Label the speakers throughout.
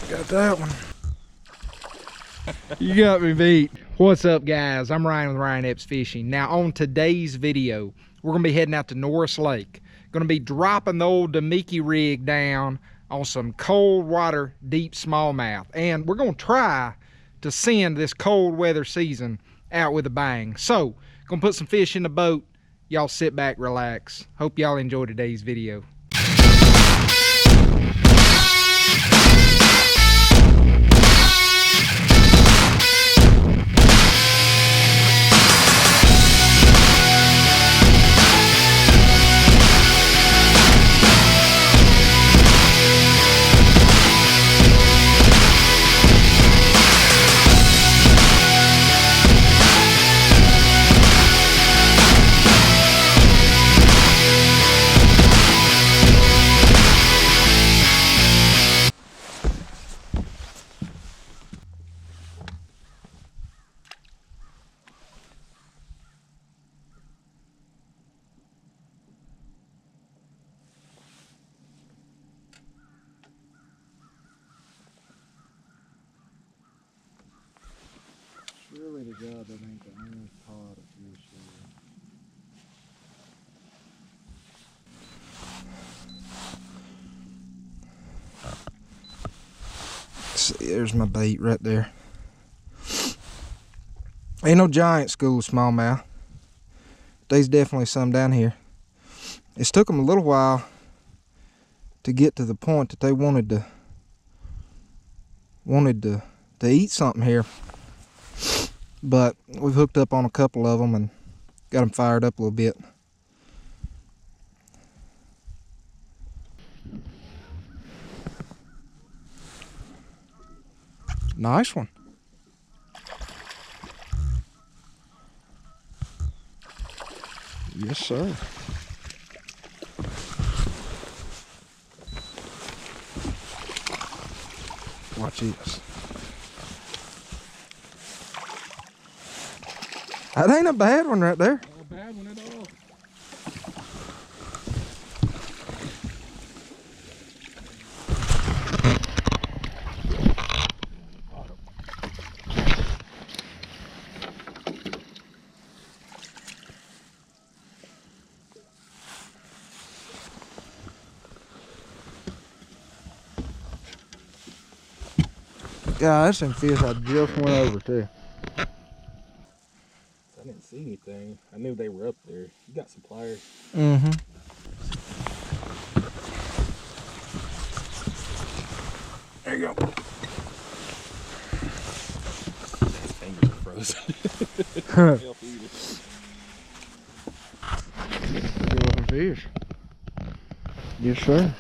Speaker 1: Got that one. You got me beat. What's up, guys? I'm Ryan with Ryan Epps Fishing. Now, on today's video, we're gonna be heading out to Norris Lake. Gonna be dropping the old Damiki rig down on some cold water, deep smallmouth. And we're gonna try to send this cold weather season out with a bang. So, gonna put some fish in the boat. Y'all sit back, relax. Hope y'all enjoy today's video. Really to God, that ain't the only pot of fish here. See, there's my bait right there. Ain't no giant school of smallmouth. There's definitely some down here. It's took them a little while to get to the point that they wanted to eat something here. But we've hooked up on a couple of them and got them fired up a little bit. Nice one. Yes, sir. Watch this. That ain't a bad one right there.
Speaker 2: Not a bad one at all.
Speaker 1: Yeah, that's some fish I just went over too.
Speaker 2: I didn't see anything. I knew they were up there. You got some pliers?
Speaker 1: Mm-hmm. There you go.
Speaker 2: His fingers are frozen.
Speaker 1: Good looking fish. Yes, sir.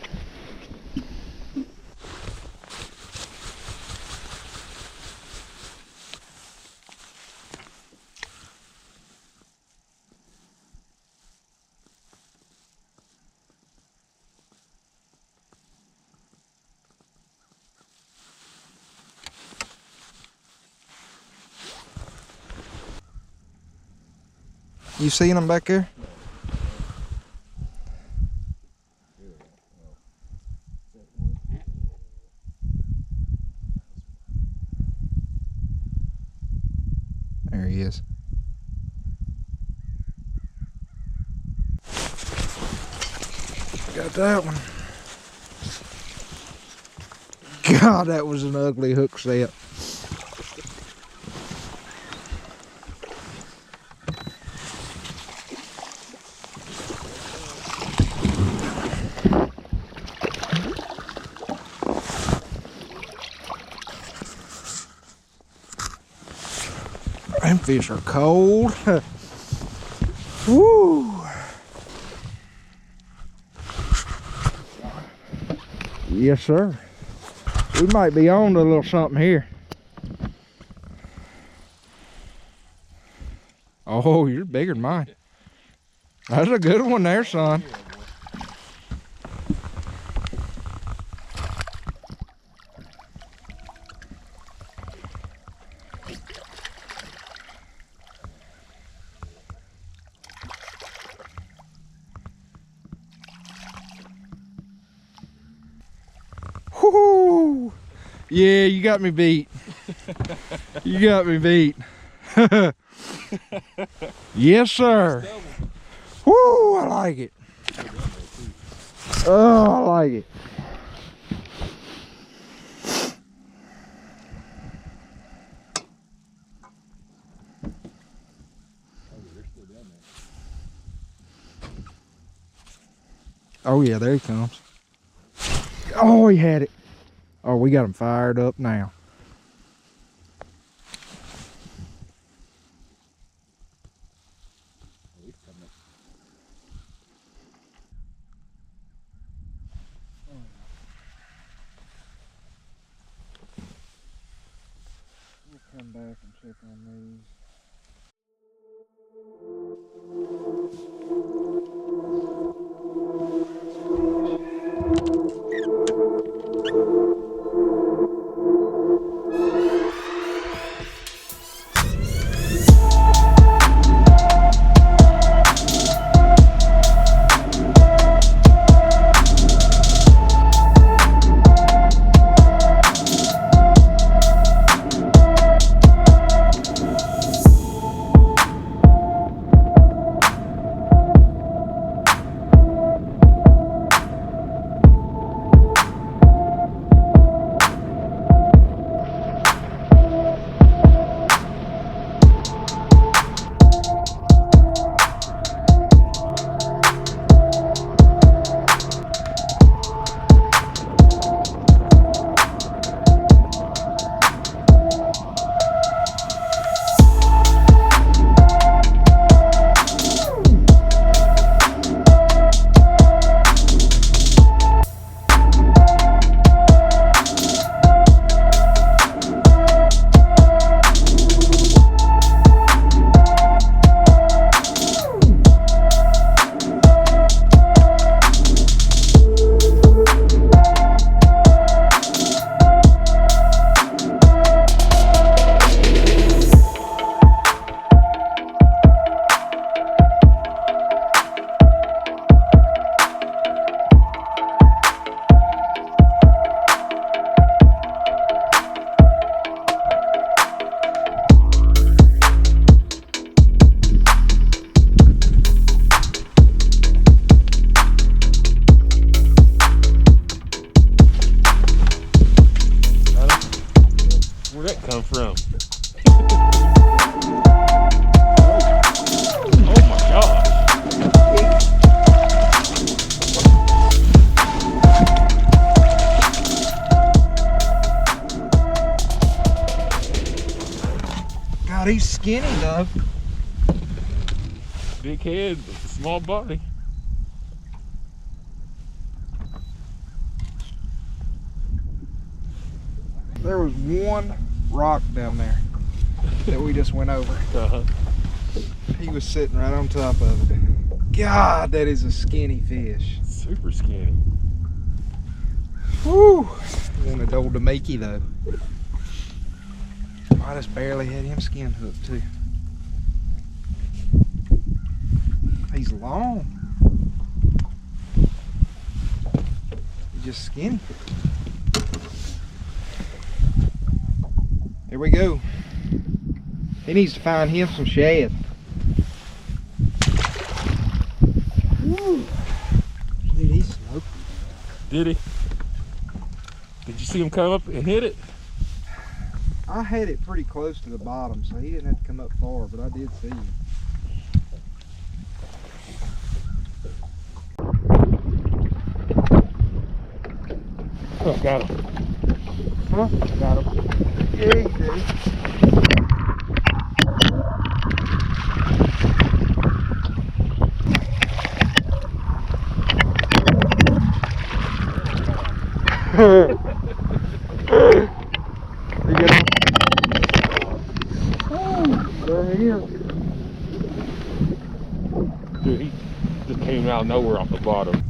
Speaker 1: You seen them back there? There he is. Got that one. God, that was an ugly hook set. Them fish are cold. Woo! Yes, sir. We might be on to a little something here. Oh, you're bigger than mine. That's a good one there, son. Whoo! Yeah, you got me beat. You got me beat. Yes, sir. Woo, I like it. Oh, I like it. Oh yeah, there he comes. Oh, he had it. Oh, we got him fired up now. We'll come back and check on these.
Speaker 2: Where'd that come from? Oh my gosh.
Speaker 1: God, he's skinny though.
Speaker 2: Big head, small body.
Speaker 1: There was one rock down there that we just went over. He was sitting right on top of it. God, that is a skinny fish.
Speaker 2: Super skinny.
Speaker 1: Woo! Wanted old Damiki though. I just barely had him skin hooked too. He's long. He's just skinny. Here we go. He needs to find him some shad. Woo. Dude, he's smoky.
Speaker 2: Did he? Did you see him come up and hit it?
Speaker 1: I had it pretty close to the bottom, so he didn't have to come up far, but I did see him.
Speaker 2: Oh, got him.
Speaker 1: Huh? Got him. Yeah, he did. You get him? Oh, there he is.
Speaker 2: Dude, he just came out of nowhere off the bottom.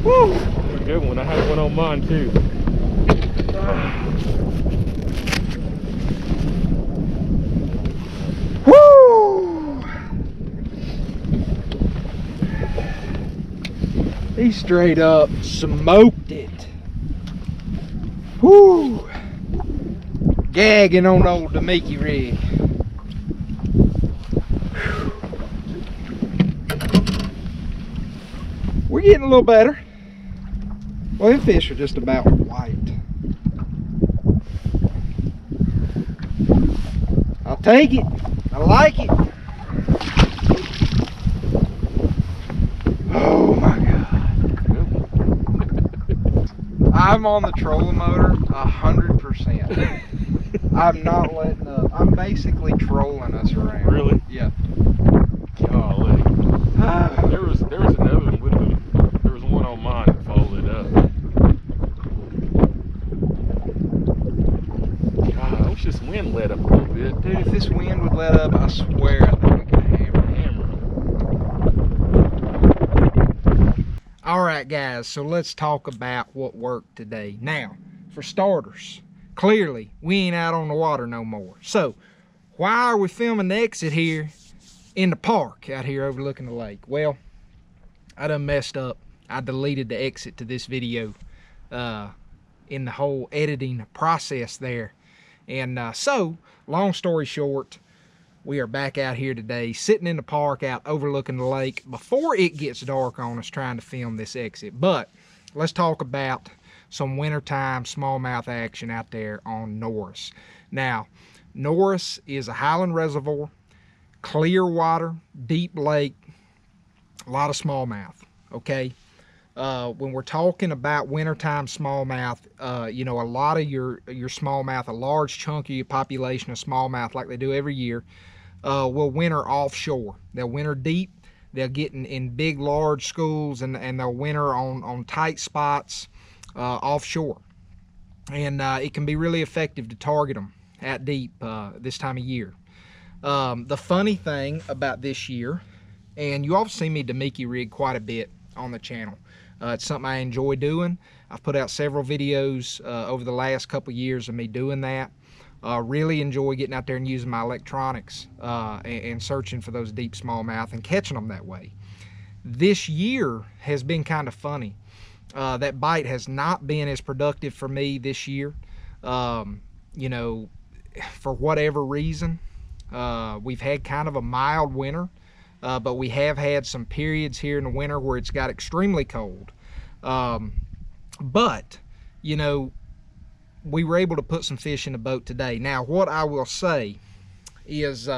Speaker 1: Woo!
Speaker 2: That's a good one. I had one on mine too.
Speaker 1: Woo! He straight up smoked it. Woo! Gagging on old Damiki rig. We're getting a little better. Well, them fish are just about white. I'll take it. I like it. Oh my God. I'm on the trolling motor 100%. I'm not letting up. I'm basically trolling us around.
Speaker 2: Really?
Speaker 1: Yeah.
Speaker 2: Golly. There was another one with them. There was one on mine that folded up. God, I wish this wind let up a little bit.
Speaker 1: Dude, if this wind would let up, I swear I think we could hammer. Alright guys, so let's talk about what worked today. Now, for starters, clearly we ain't out on the water no more. So, why are we filming the exit here in the park out here overlooking the lake? Well, I done messed up. I deleted the exit to this video in the whole editing process there. And so, long story short, we are back out here today, sitting in the park out overlooking the lake before it gets dark on us trying to film this exit. But let's talk about some wintertime smallmouth action out there on Norris. Now, Norris is a highland reservoir, clear water, deep lake, a lot of smallmouth, okay? When we're talking about wintertime smallmouth, you know, a lot of your smallmouth, a large chunk of your population of smallmouth, like they do every year, will winter offshore. They'll winter deep. They'll get in big, large schools, and they'll winter on tight spots offshore. And it can be really effective to target them at deep this time of year. The funny thing about this year, and you all have seen me Damiki rig quite a bit on the channel. It's something I enjoy doing. I've put out several videos over the last couple years of me doing that. Really enjoy getting out there and using my electronics and searching for those deep smallmouth and catching them that way. This year has been kind of funny. That bite has not been as productive for me this year. You know, for whatever reason. We've had kind of a mild winter, but we have had some periods here in the winter where it's got extremely cold. But, you know, we were able to put some fish in the boat today. Now, what I will say is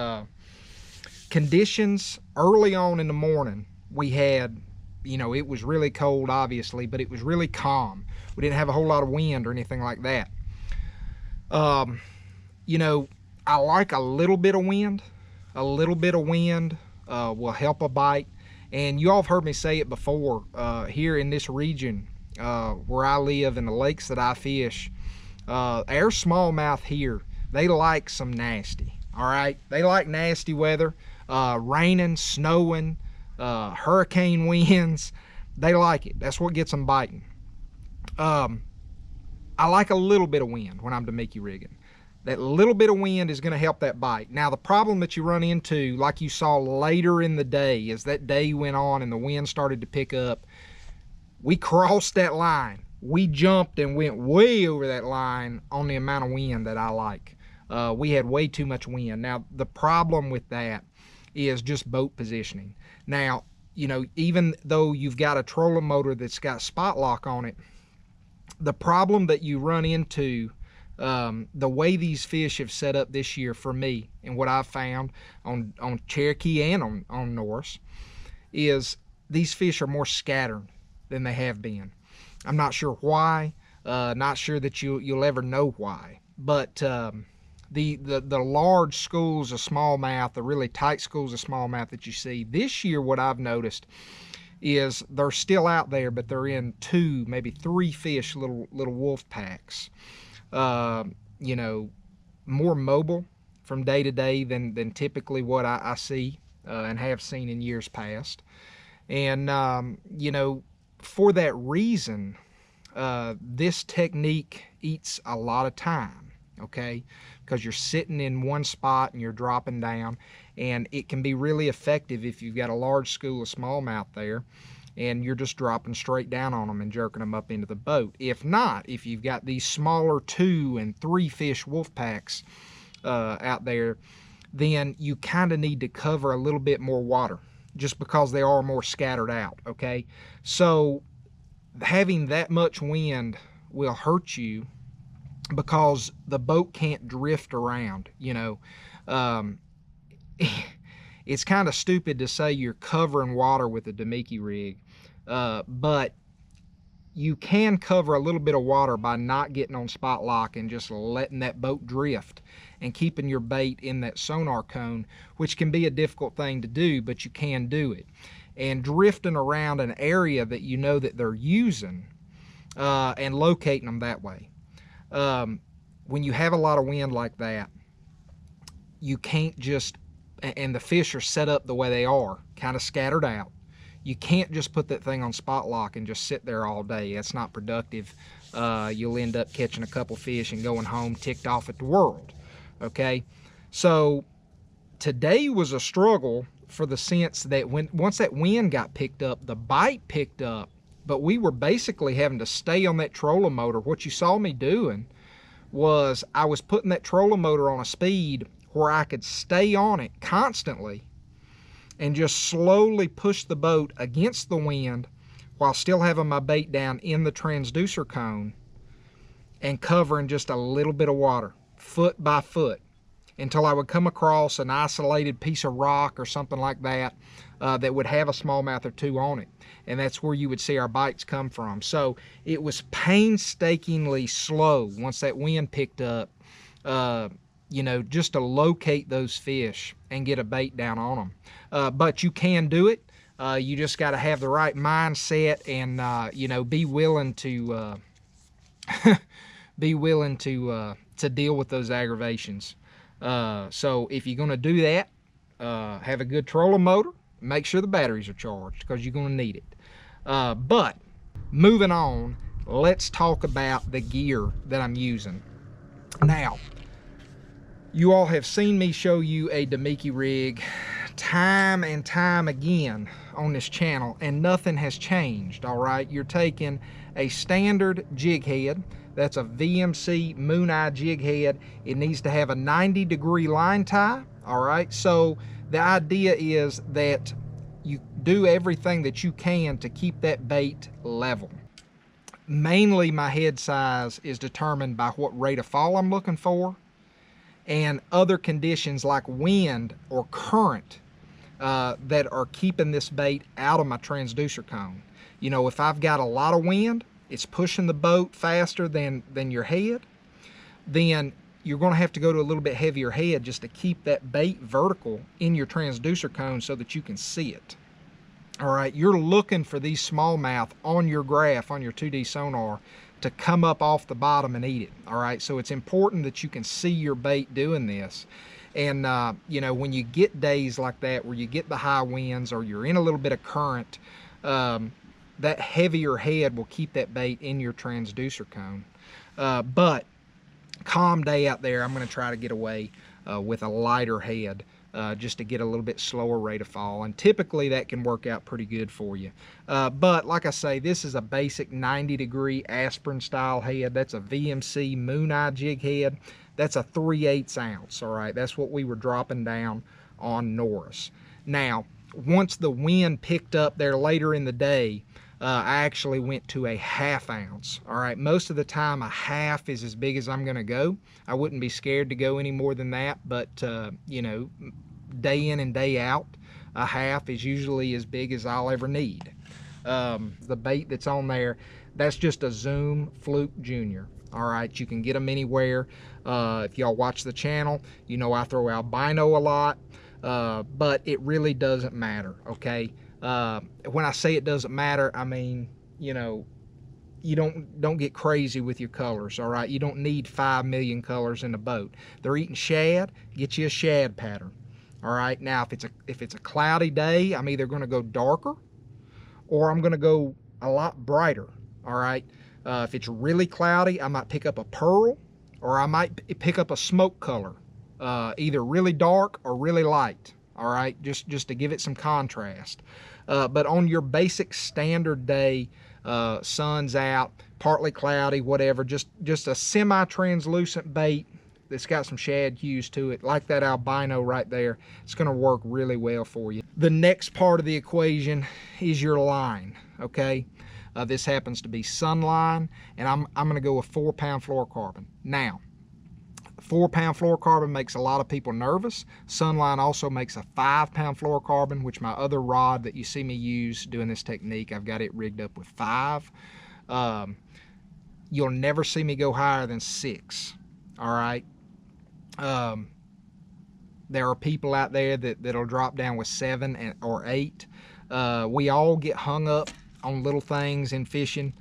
Speaker 1: conditions early on in the morning, we had, you know, it was really cold, obviously, but it was really calm. We didn't have a whole lot of wind or anything like that. You know, I like a little bit of wind. A little bit of wind will help a bite. And you all have heard me say it before, here in this region where I live and the lakes that I fish, our smallmouth here, they like some nasty, all right? They like nasty weather, raining, snowing, hurricane winds. They like it. That's what gets them biting. I like a little bit of wind when I'm Damiki rigging. That little bit of wind is going to help that bite. Now, the problem that you run into, like you saw later in the day, as that day went on and the wind started to pick up, we crossed that line. We jumped and went way over that line on the amount of wind that I like. We had way too much wind. Now, the problem with that is just boat positioning. Now, you know, even though you've got a trolling motor that's got spot lock on it, the problem that you run into, the way these fish have set up this year for me, and what I've found on Cherokee and on Norris, is these fish are more scattered than they have been. I'm not sure why, not sure that you'll ever know why, but the large schools of smallmouth, the really tight schools of smallmouth that you see this year, what I've noticed is they're still out there, but they're in 2, maybe 3 fish, little wolf packs. You know, more mobile from day to day than typically what I see and have seen in years past. And, you know, for that reason, this technique eats a lot of time, okay? Because you're sitting in one spot and you're dropping down, and it can be really effective if you've got a large school of smallmouth there and you're just dropping straight down on them and jerking them up into the boat. If not, if you've got these smaller 2 and 3 fish wolf packs out there, then you kind of need to cover a little bit more water just because they are more scattered out, okay? So having that much wind will hurt you because the boat can't drift around, you know. It's kind of stupid to say you're covering water with a Damiki rig, but you can cover a little bit of water by not getting on spot lock and just letting that boat drift and keeping your bait in that sonar cone, which can be a difficult thing to do, but you can do it. And drifting around an area that you know that they're using and locating them that way. When you have a lot of wind like that, you can't just, and the fish are set up the way they are, kind of scattered out. You can't just put that thing on spot lock and just sit there all day. That's not productive. You'll end up catching a couple fish and going home ticked off at the world, okay? So today was a struggle for the sense that once that wind got picked up, the bite picked up, but we were basically having to stay on that trolling motor. What you saw me doing was I was putting that trolling motor on a speed where I could stay on it constantly and just slowly push the boat against the wind while still having my bait down in the transducer cone and covering just a little bit of water, foot by foot, until I would come across an isolated piece of rock or something like that that would have a smallmouth or 2 on it. And that's where you would see our bites come from. So it was painstakingly slow once that wind picked up, you know, just to locate those fish and get a bait down on them. But you can do it. You just got to have the right mindset and, you know, be willing to deal with those aggravations. So if you're going to do that, have a good trolling motor. Make sure the batteries are charged because you're going to need it. But moving on, let's talk about the gear that I'm using. Now, you all have seen me show you a Damiki rig time and time again on this channel, and nothing has changed, all right? You're taking a standard jig head. That's a VMC Mooneye jig head. It needs to have a 90-degree line tie, all right? So the idea is that you do everything that you can to keep that bait level. Mainly my head size is determined by what rate of fall I'm looking for, and other conditions like wind or current that are keeping this bait out of my transducer cone. You know, if I've got a lot of wind, it's pushing the boat faster than your head, then you're going to have to go to a little bit heavier head just to keep that bait vertical in your transducer cone so that you can see it. All right, you're looking for these smallmouth on your graph, on your 2D sonar, to come up off the bottom and eat it. All right, so it's important that you can see your bait doing this. And you know, when you get days like that where you get the high winds or you're in a little bit of current, that heavier head will keep that bait in your transducer cone. But calm day out there, I'm going to try to get away with a lighter head just to get a little bit slower rate of fall, and typically that can work out pretty good for you. But like I say, this is a basic 90-degree aspirin style head. That's a VMC Mooneye jig head. That's a 3/8 ounce. All right, that's what we were dropping down on Norris. Now, once the wind picked up there later in the day, I actually went to a 1/2 ounce. All right, most of the time a 1/2 is as big as I'm going to go. I wouldn't be scared to go any more than that, but you know, day in and day out, a 1/2 is usually as big as I'll ever need. The bait that's on there, that's just a Zoom Fluke Junior. All right, you can get them anywhere. If y'all watch the channel, you know I throw albino a lot, but it really doesn't matter, okay? When I say it doesn't matter, I mean, you know, you don't get crazy with your colors, all right? You don't need 5 million colors in a boat. They're eating shad, get you a shad pattern, all right? Now, if it's a cloudy day, I'm either going to go darker or I'm going to go a lot brighter, all right? If it's really cloudy, I might pick up a pearl, or I might pick up a smoke color, either really dark or really light, all right? Just to give it some contrast. But on your basic standard day, sun's out, partly cloudy, whatever, just a semi-translucent bait that's got some shad hues to it, like that albino right there, it's gonna work really well for you. The next part of the equation is your line, okay? This happens to be Sunline, and I'm gonna go with 4-pound fluorocarbon. Now, 4-pound fluorocarbon makes a lot of people nervous. Sunline also makes a 5-pound fluorocarbon, which my other rod that you see me use doing this technique, I've got it rigged up with 5. You'll never see me go higher than 6, all right? There are people out there that'll drop down with 7 or 8. We all get hung up on little things in fishing.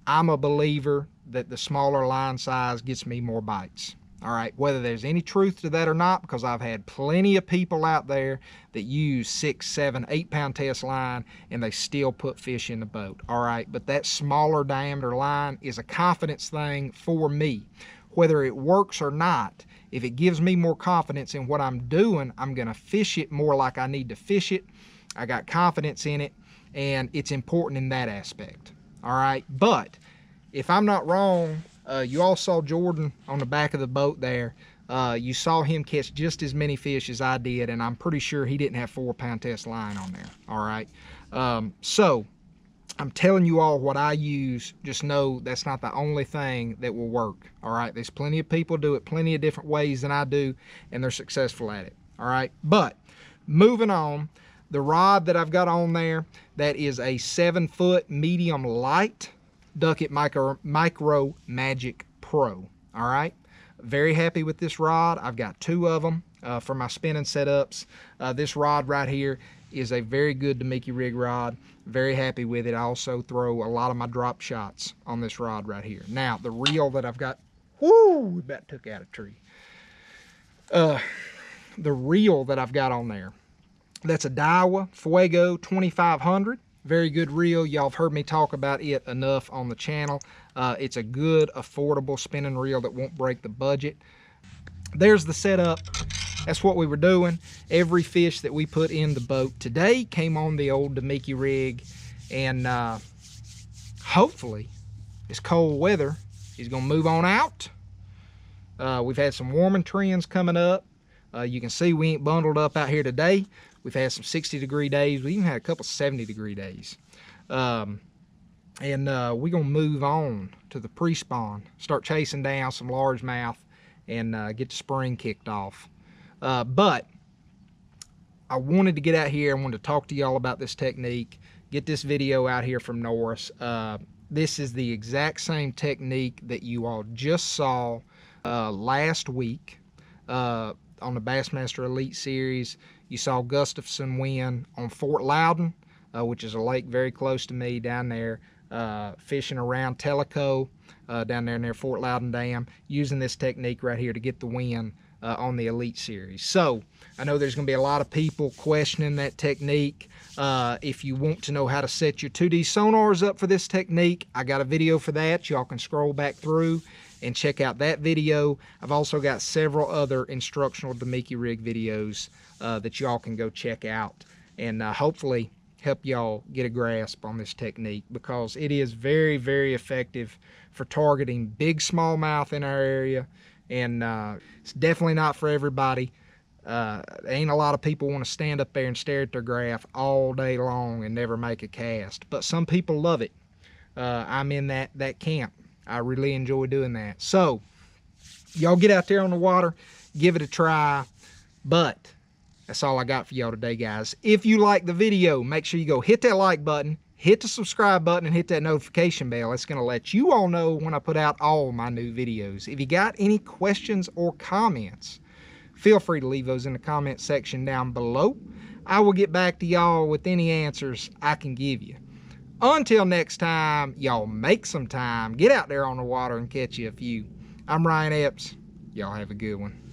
Speaker 1: I'm a believer that the smaller line size gets me more bites. All right, whether there's any truth to that or not, because I've had plenty of people out there that use 6, 7, 8-pound test line and they still put fish in the boat. All right, but that smaller diameter line is a confidence thing for me. Whether it works or not, if it gives me more confidence in what I'm doing, I'm gonna fish it more like I need to fish it. I got confidence in it, and it's important in that aspect. All right, but if I'm not wrong, you all saw Jordan on the back of the boat there. You saw him catch just as many fish as I did, and I'm pretty sure he didn't have 4-pound test line on there. All right, so I'm telling you all what I use. Just know that's not the only thing that will work. All right, there's plenty of people do it plenty of different ways than I do, and they're successful at it. All right, but moving on, the rod that I've got on there, that is a 7-foot medium light Duckett Micro Magic Pro. All right, very happy with this rod. I've got 2 of them for my spinning setups. This rod right here is a very good Damiki rig rod. Very happy with it. I also throw a lot of my drop shots on this rod right here. Now, the reel that I've got, whoo, we about took out a tree. The reel that I've got on there, that's a Diawa Feugo 2500. Very good reel. Y'all have heard me talk about it enough on the channel. It's a good, affordable spinning reel that won't break the budget. There's the setup. That's what we were doing. Every fish that we put in the boat today came on the old Damiki rig, and hopefully this cold weather is gonna move on out. We've had some warming trends coming up. You can see we ain't bundled up out here today. We've had some 60-degree days. We even had a couple 70-degree days. We're gonna move on to the pre-spawn, start chasing down some largemouth, and get the spring kicked off. But I wanted to get out here. I wanted to talk to y'all about this technique, get this video out here from Norris. This is the exact same technique that you all just saw last week on the Bassmaster Elite Series. You saw Gustafson win on Fort Loudon, which is a lake very close to me down there, fishing around Tellico, down there near Fort Loudon Dam, using this technique right here to get the win on the Elite Series. So I know there's going to be a lot of people questioning that technique. If you want to know how to set your 2D sonars up for this technique, I got a video for that. Y'all can scroll back through and check out that video. I've also got several other instructional Damiki rig videos that y'all can go check out, and hopefully help y'all get a grasp on this technique, because it is very, very effective for targeting big smallmouth in our area, and it's definitely not for everybody. Ain't a lot of people want to stand up there and stare at their graph all day long and never make a cast, but some people love it. I'm in that camp. I really enjoy doing that. So y'all get out there on the water, give it a try. But that's all I got for y'all today, guys. If you like the video, make sure you go hit that like button, hit the subscribe button, and hit that notification bell. It's going to let you all know when I put out all my new videos. If you got any questions or comments, feel free to leave those in the comment section down below. I will get back to y'all with any answers I can give you. Until next time, y'all make some time, get out there on the water and catch you a few. I'm Ryan Epps. Y'all have a good one.